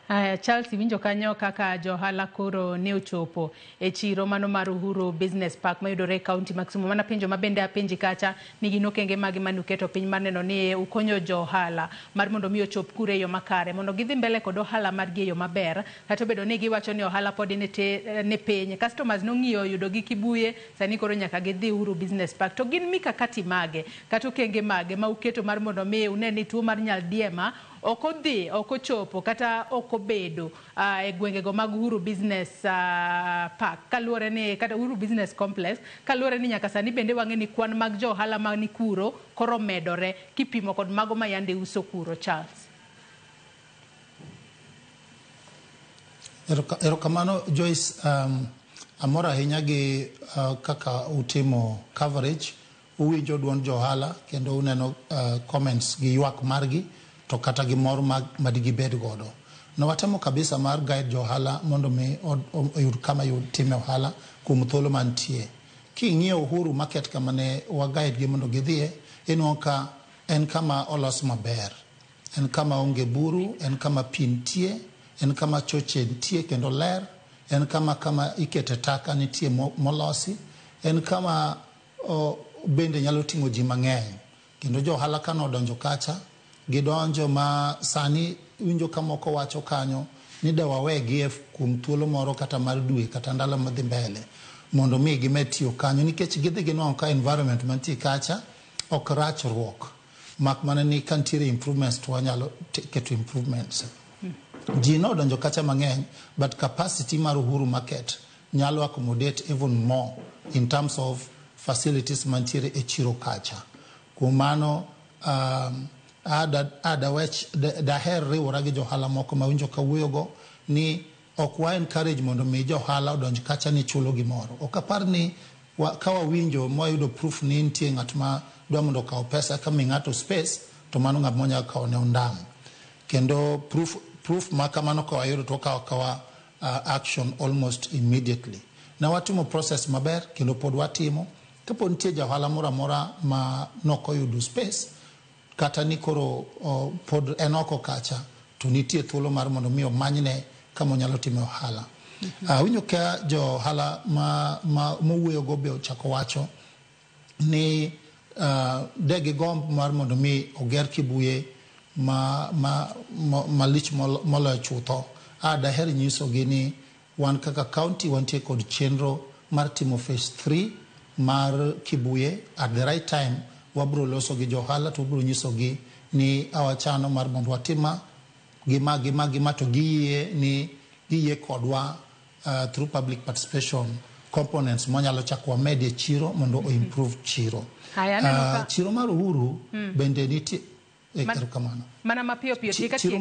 Charles winjo kanyo kaka johala koro ne ochopo e chiro mano mar Uhuru Business Park mayudore kaunti ma Kisumu. Mana penjo mabende apenji kacha ni gin okenge magi manuketo piny mar neno ni ukonyo johala mar mondo mi ochop kure e yo makare mondo gidhi mbele kod ohala margi e yo maber, kata obedo ni giwacho ni ohala pod ne piny. Customers nong'iyo yudo gi Kibuye, sani koro nyaka gidhi Uhuru Business Park. To gin mikakati mage kata okenge mage ma uketo mar mondo mi une ni tuo mar nyaldiema oko chopo kata oko bedo e gwengego mag Uhuru Business Park kaluore ni kata Uhuru Business Complex kaluore ni nyaka sani bende wang'e ni kwan mag johala mani kuro koro medore kipimo kod mago ma yande uso kuro. Charles. Erokamano Joyce, amora ahinya gi kaka utimo coverage, uwinjo duond johala kendo uneno comments gi ywak margi to kata gi mor madigi bed godo. Watemo kabisa mar guide johala mondo mi oyud kama time ohala kuom thuolo mantie. King'iyo Uhuru Market kama ne guide gi mondo gidhie, en kama olos maber, en kama onge buru, en kama pi nitie, en kama choche nitie kendo ler, en kama ikete taka nitie molosi, en kama bende nyalo ting'o ji mang'eny. Kendo johala kanodonjo kacha, gidonjo ma sani winjo kamoko wacho kanyo ni dawawegi kuom thuolo moro kata mar dwe kata ndalo madhi mbele mondo mi gimed tiyo kanyo, nikech gidhi ginwang'o ka environment mantie kacha ok rachruok, mak mana ni kantiere improvements to wanyalo keto improvements. Ji nodonjo kacha mang'eny, but capacity mar Uhuru Market nyalo accommodate even more in terms of facilities mantiere e chiro kacha. Kuom mano daher riwora gi johala moko mawinjo kawuoyogo ni ok wa encourage mondo mi johala odonj kacha ni chulo gimoro. Ok apar ni kawawinjo mwayudo proof ni nitie ng'at ma dwa mondo kaw pesa ka mi ng'ato space, to mano ng'at monyalo kawo ne ondam. Kendo proof ma kamano kawayudo to kawa action almost immediately. Na watimo process maber kendo pod watimo. Kapo nitie johala moro amora ma nokoyudo space kata ni koro pod enoko kacha, to nitie thuolo mar mondo mi omanyne kama onyalo timo ohala. Winjo ka johala mowuoyogo be ochako wacho ni degi gomb mar mondo mi oger Kibuye malich moloyo chutho. Daher nyisogi ni wan kaka county wantie kod chenro mar timo phase 3 mar Kibuye. At the right time wabro loso gi johala to wabro nyisogi ni awachano mar mondo watima gima to giye kodwa through public participation components monyalo chakwa media chiro mondo o improve chiro. Chiro mar Uhuru bende nitie kamano. Mana mapiyo piyo chiro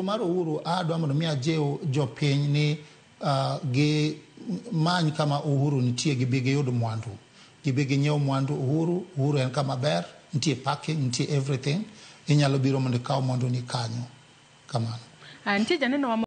mar Uhuru adwa mondo mi ajeo jopiny ni gi many kama Uhuru nitie gi bige yud mwandu. Gibigi nyiew mwandu Uhuru en kama ber, nitie parking, nitie everything. Inyalo biro mondo ikaw mwandu ni kanyo. Kamano. Nitie janeno